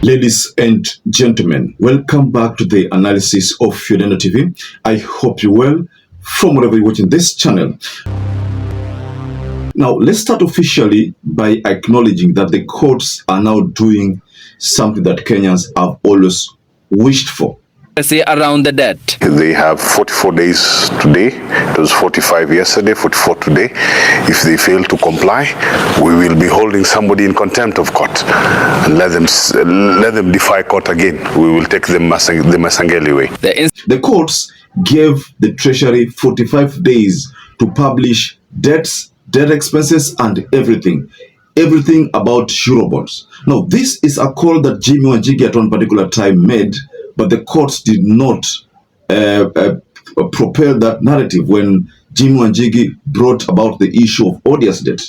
Ladies and gentlemen, welcome back to the analysis of YOLENO TV. I hope you're well from wherever you're watching this channel. Now, let's start officially by acknowledging that the courts are now doing something that Kenyans have always wished for. Around the debt. They have 44 days today. It was 45 yesterday, 44 today. If they fail to comply, we will be holding somebody in contempt of court and let them defy court again. We will take the Masangeli way. The courts gave the Treasury 45 days to publish debts, debt expenses, and everything about Eurobonds. Now, this is a call that Jimmy Wanjigi at one particular time made, but the courts did not propel that narrative when Jimmy Wanjigi brought about the issue of ODIOUS debt.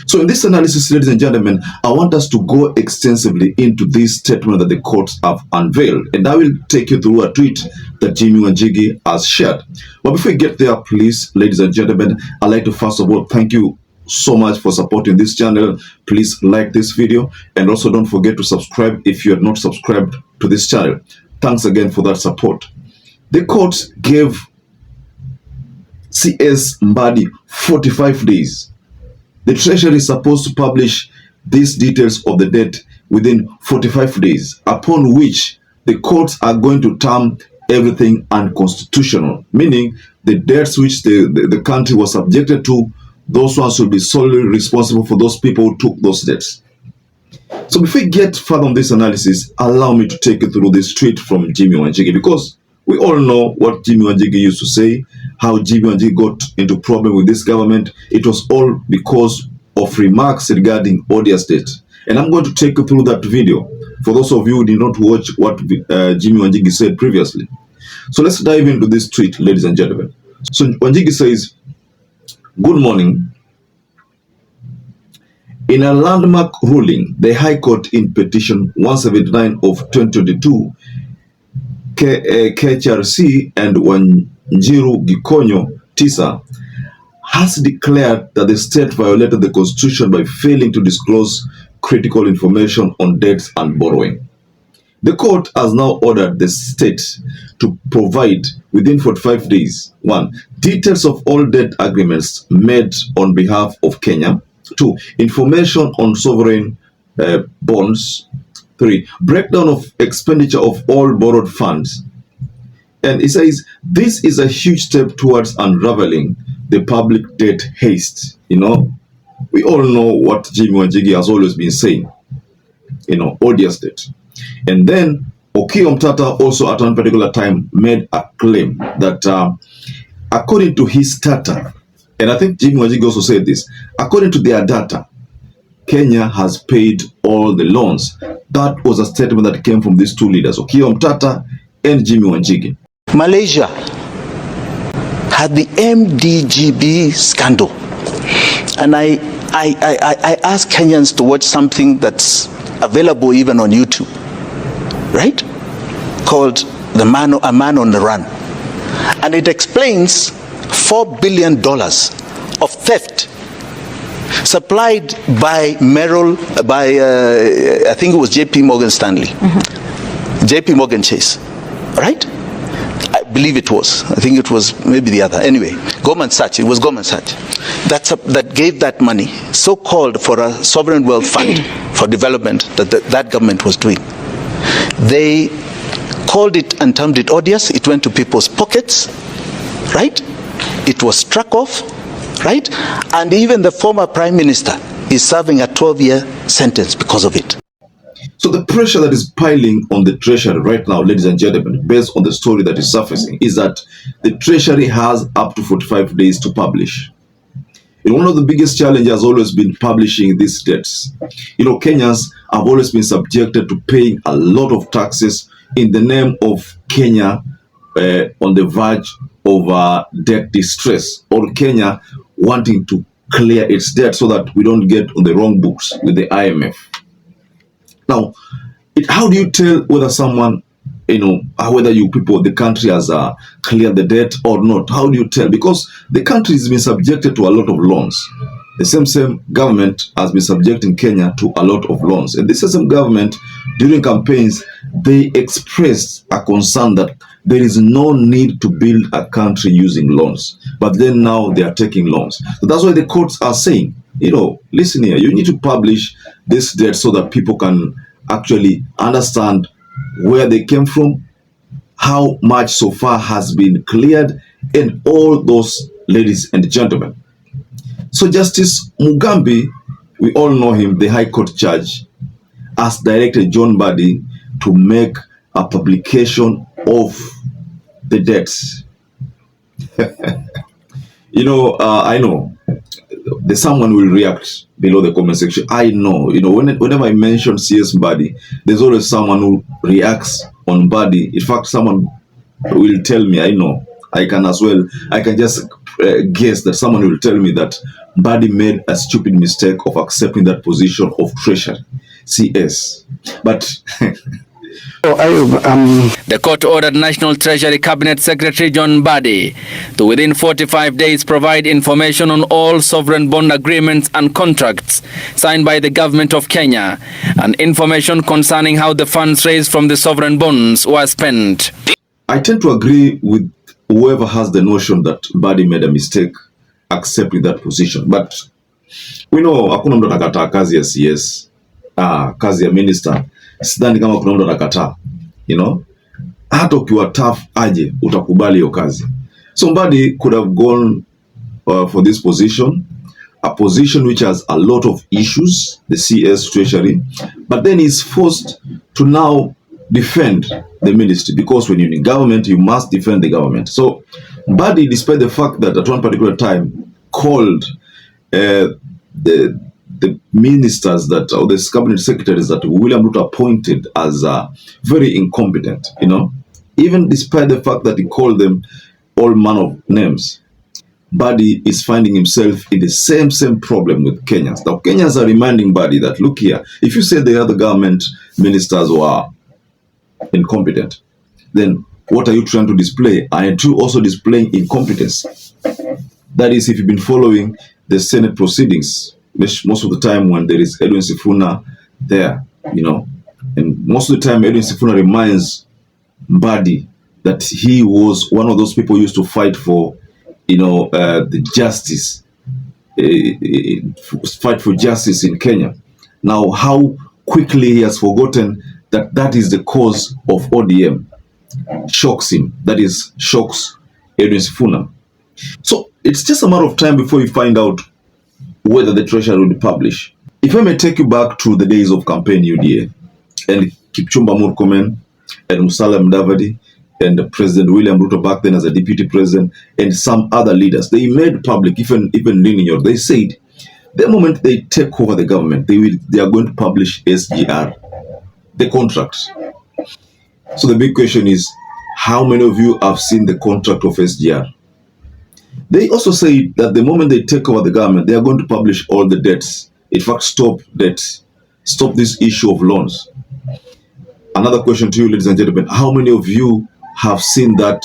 So in this analysis, ladies and gentlemen, I want us to go extensively into this statement that the courts have unveiled. And I will take you through a tweet that Jimmy Wanjigi has shared. But before we get there, please, ladies and gentlemen, I'd like to first of all thank you so much for supporting this channel. Please like this video and also don't forget to subscribe if you are not subscribed to this channel. Thanks again for that support. The court gave CS MBADI 45 days. The Treasury is supposed to publish these details of the debt within 45 days, upon which the courts are going to term everything unconstitutional, meaning the debts which the country was subjected to, those ones will be solely responsible for those people who took those debts. So before we get further on this analysis, allow me to take you through this tweet from Jimmy Wanjigi, because we all know what Jimmy Wanjigi used to say, how Jimmy Wanjigi got into problem with this government. It was all because of remarks regarding ODIOUS debt. And I'm going to take you through that video for those of you who did not watch what Jimmy Wanjigi said previously. So let's dive into this tweet, ladies and gentlemen. So Wanjigi says, "Good morning. In a landmark ruling, the High Court in Petition 179 of 2022, KHRC and Wanjiru Gikonyo Tisa has declared that the state violated the Constitution by failing to disclose critical information on debts and borrowing. The court has now ordered the state to provide within 45 days, 1. Details of all debt agreements made on behalf of Kenya, 2. Information on sovereign bonds, 3. Breakdown of expenditure of all borrowed funds." And it says, this is a huge step towards unraveling the public debt haste. You know, we all know what Jimmy Wanjigi has always been saying, ODIOUS debt. And then Okiya Omtatah also at one particular time made a claim that according to his data, and I think Jimmy Wanjigi also said this, according to their data, Kenya has paid all the loans. That was a statement that came from these two leaders, Okiya Omtatah and Jimmy Wanjigi. Malaysia had the MDGB scandal. And I ask Kenyans to watch something that's available even on YouTube, right? Called A Man on the Run. And it explains $4 billion of theft supplied by I think it was JP Morgan Stanley, JP Morgan Chase, right? I believe it was. I think it was maybe the other. Anyway, Goldman Sachs. It was Goldman Sachs that gave that money, so-called for a sovereign wealth fund for development that government was doing. They called it and termed it ODIOUS. It went to people's pockets, right? It was struck off, right? And even the former prime minister is serving a 12-year sentence because of it. So the pressure that is piling on the Treasury right now, ladies and gentlemen, based on the story that is surfacing, is that the Treasury has up to 45 days to publish. And one of the biggest challenges has always been publishing these debts. Kenyans have always been subjected to paying a lot of taxes in the name of Kenya on the verge of debt distress, or Kenya wanting to clear its debt so that we don't get on the wrong books with the IMF. Now, how do you tell whether someone, whether you people, the country has cleared the debt or not? How do you tell? Because the country has been subjected to a lot of loans. The same government has been subjecting Kenya to a lot of loans. And the same government during campaigns, they expressed a concern that there is no need to build a country using loans. But then now they are taking loans. So that's why the courts are saying, listen here, you need to publish this debt so that people can actually understand where they came from, how much so far has been cleared, and all those, ladies and gentlemen. So Justice Mugambi, we all know him, the High Court judge, has directed John MBADI to make a publication of the debts. I know someone will react below the comment section. I know, whenever I mention CS MBADI, there's always someone who reacts on MBADI. In fact, someone will tell me, I know, I can just guess that someone will tell me that MBADI made a stupid mistake of accepting that position of Treasury, CS. But The court ordered National Treasury Cabinet Secretary John MBADI to within 45 days provide information on all sovereign bond agreements and contracts signed by the government of Kenya and information concerning how the funds raised from the sovereign bonds were spent. I tend to agree with whoever has the notion that MBADI made a mistake accepting that position. But we know hakuna mtu atakataa kazi ya CS, kazi ya minister. Sidhani kama kuna mtu atakataa, hata ukiwa tough aje utakubali hiyo kazi. So MBADI could have gone for this position, a position which has a lot of issues, the CS Treasury, but then he's forced to now defend the ministry, because when you're in government, you must defend the government. So MBADI, despite the fact that at one particular time called the ministers or the cabinet secretaries that William Ruto appointed as very incompetent, even despite the fact that he called them all manner of names, MBADI is finding himself in the same problem with Kenyans. Now, Kenyans are reminding MBADI that, look here, if you say the other government ministers were incompetent, then what are you trying to display? Aren't you also displaying incompetence? That is, if you've been following the Senate proceedings, most of the time when there is Edwin Sifuna there, and most of the time Edwin Sifuna reminds MBADI that he was one of those people who used to fight for, the justice, fight for justice in Kenya. Now, how quickly he has forgotten that is the cause of ODM shocks him. That is, shocks Edwin Sifuna. So it's just a matter of time before you find out whether the Treasury will publish. If I may take you back to the days of campaign UDA and Kipchumba Murkomen and Musalia Mudavadi and President William Ruto back then as a deputy president and some other leaders, they made public, even Linear, they said the moment they take over the government, they are going to publish SGR, the contracts. So the big question is, how many of you have seen the contract of SGR? They also say that the moment they take over the government, they are going to publish all the debts. In fact, stop debts. Stop this issue of loans. Another question to you, ladies and gentlemen, how many of you have seen that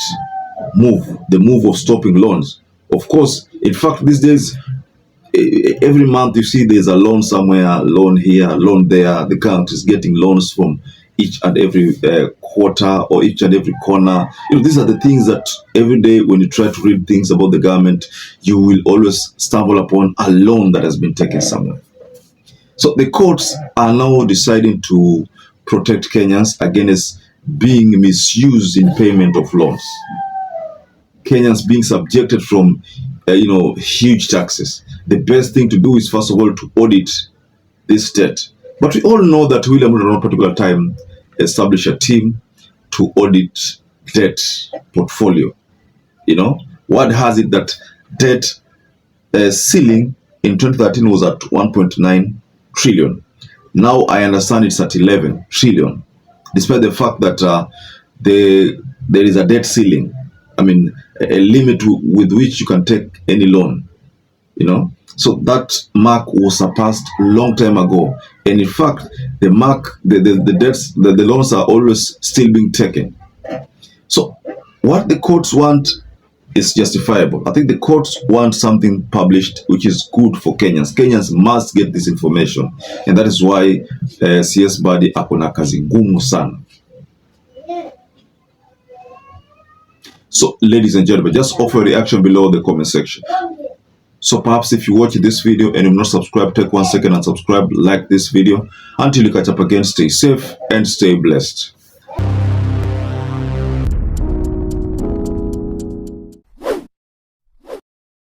move, the move of stopping loans? Of course, in fact, these days, every month you see there's a loan somewhere, loan here, loan there. The country is getting loans from each and every quarter or each and every corner. These are the things that every day when you try to read things about the government, you will always stumble upon a loan that has been taken somewhere. So the courts are now deciding to protect Kenyans against being misused in payment of loans. Kenyans being subjected from, huge taxes. The best thing to do is, first of all, to audit this debt. But we all know that William Ruto at one particular time established a team to audit debt portfolio. What has it that debt ceiling in 2013 was at 1.9 trillion. Now I understand it's at 11 trillion, despite the fact that there is a debt ceiling. I mean, a limit with which you can take any loan. So that mark was surpassed a long time ago, and in fact, the debts, the loans are always still being taken. So, what the courts want it's justifiable. I think the courts want something published which is good for Kenyans. Kenyans must get this information, and that is why CS Badi akona kazi ngumu sana. So, ladies and gentlemen, just offer a reaction below the comment section. So perhaps if you watch this video and you're not subscribed, take 1 second and subscribe, like this video. Until you catch up again, stay safe and stay blessed.